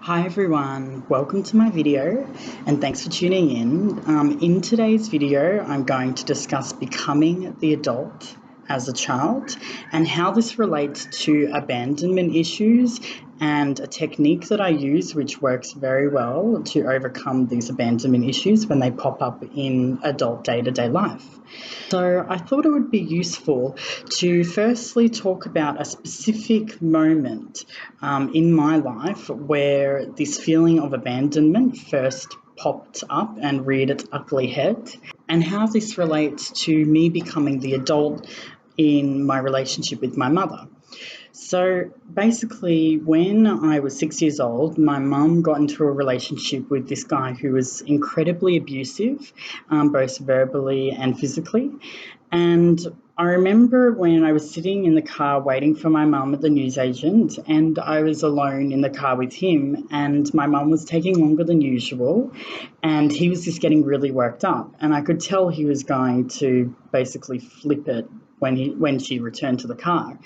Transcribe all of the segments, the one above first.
Hi everyone, welcome to my video and thanks for tuning in. In today's video, I'm going to discuss becoming the adult as a child and how this relates to abandonment issues and a technique that I use which works very well to overcome these abandonment issues when they pop up in adult day-to-day life. So I thought it would be useful to firstly talk about a specific moment in my life where this feeling of abandonment first popped up and reared its ugly head, and how this relates to me becoming the adult in my relationship with my mother. So basically, when I was 6 years old, my mum got into a relationship with this guy who was incredibly abusive, both verbally and physically. And I remember when I was sitting in the car waiting for my mum at the newsagent, and I was alone in the car with him, and my mum was taking longer than usual, and he was just getting really worked up. And I could tell he was going to basically flip it when she returned to the car.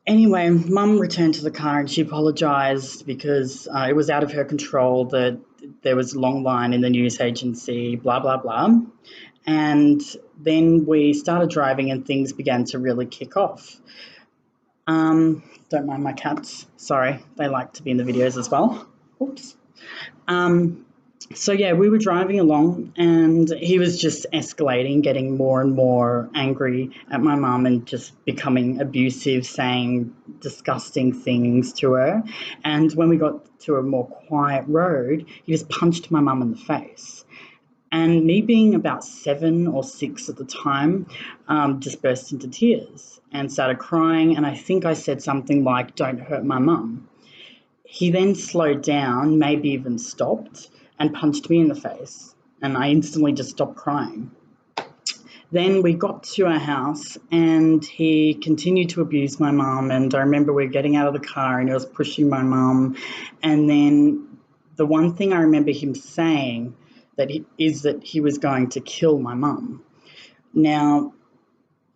Anyway, Mum returned to the car and she apologised because it was out of her control that there was a long line in the news agency, blah, blah, blah. And then we started driving and things began to really kick off. Don't mind my cats. Sorry, they like to be in the videos as well. Oops. So yeah, we were driving along and he was just escalating, getting more and more angry at my mum and just becoming abusive, saying disgusting things to her. And when we got to a more quiet road, he just punched my mum in the face. And me being about 7 or 6 at the time, just burst into tears and started crying. And I think I said something like, "Don't hurt my mum." He then slowed down, maybe even stopped, and punched me in the face, and I instantly just stopped crying. Then we got to our house and he continued to abuse my mum, and I remember we were getting out of the car and he was pushing my mum, and then the one thing I remember him saying is that he was going to kill my mum. Now,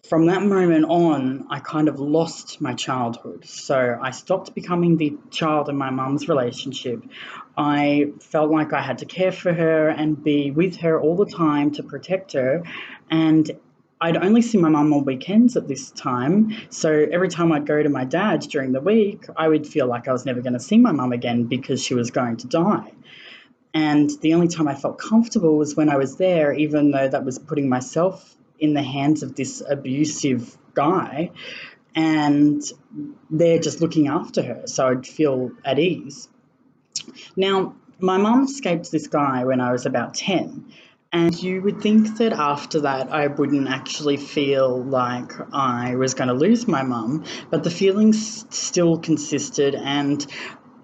from that moment on, I kind of lost my childhood. So I stopped becoming the child in my mum's relationship. I felt like I had to care for her and be with her all the time to protect her. And I'd only see my mum on weekends at this time. So every time I'd go to my dad's during the week, I would feel like I was never going to see my mum again because she was going to die. And the only time I felt comfortable was when I was there, even though that was putting myself in the hands of this abusive guy, and they're just looking after her, so I'd feel at ease. Now, my mum escaped this guy when I was about 10, and you would think that after that I wouldn't actually feel like I was going to lose my mum, but the feelings still consisted, and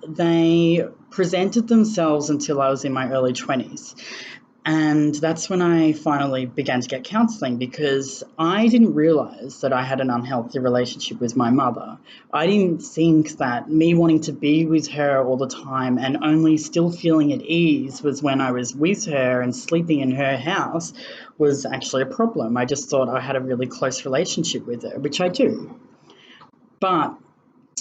they presented themselves until I was in my early 20s. And that's when I finally began to get counselling, because I didn't realise that I had an unhealthy relationship with my mother. I didn't think that me wanting to be with her all the time and only still feeling at ease was when I was with her and sleeping in her house was actually a problem. I just thought I had a really close relationship with her, which I do. But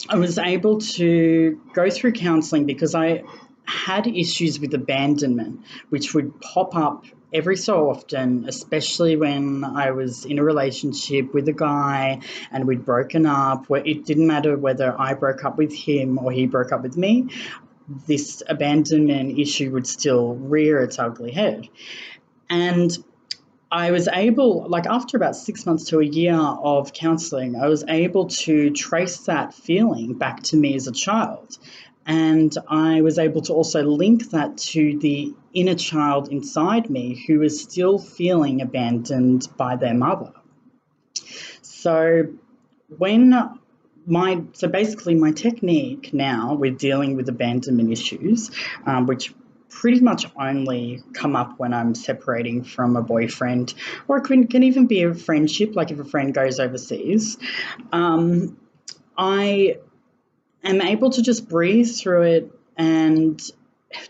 I was able to go through counselling because I had issues with abandonment, which would pop up every so often, especially when I was in a relationship with a guy and we'd broken up, where it didn't matter whether I broke up with him or he broke up with me, this abandonment issue would still rear its ugly head. And I was able, like after about 6 months to a year of counselling, I was able to trace that feeling back to me as a child. And I was able to also link that to the inner child inside me who was still feeling abandoned by their mother. So basically my technique now with dealing with abandonment issues, which pretty much only come up when I'm separating from a boyfriend, or it can even be a friendship, like if a friend goes overseas, I am able to just breathe through it. And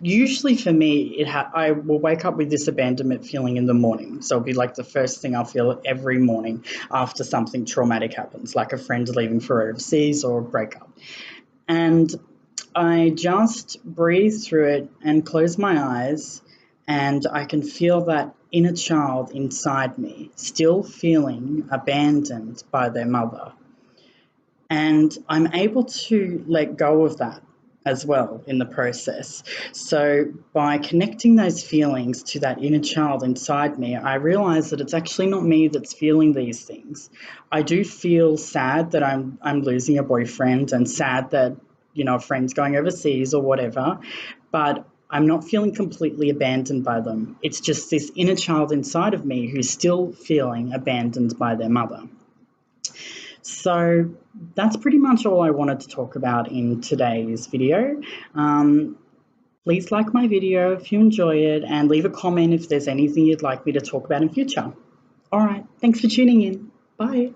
usually for me, I will wake up with this abandonment feeling in the morning. So it'll be like the first thing I'll feel every morning after something traumatic happens, like a friend leaving for overseas or a breakup. And I just breathe through it and close my eyes, and I can feel that inner child inside me still feeling abandoned by their mother. And I'm able to let go of that as well in the process. So, by connecting those feelings to that inner child inside me, I realize that it's actually not me that's feeling these things. I do feel sad that I'm losing a boyfriend and sad that, a friend's going overseas or whatever, but I'm not feeling completely abandoned by them. It's just this inner child inside of me who's still feeling abandoned by their mother. So that's pretty much all I wanted to talk about in today's video. Please like my video if you enjoy it, and leave a comment if there's anything you'd like me to talk about in future. All right, thanks for tuning in. Bye.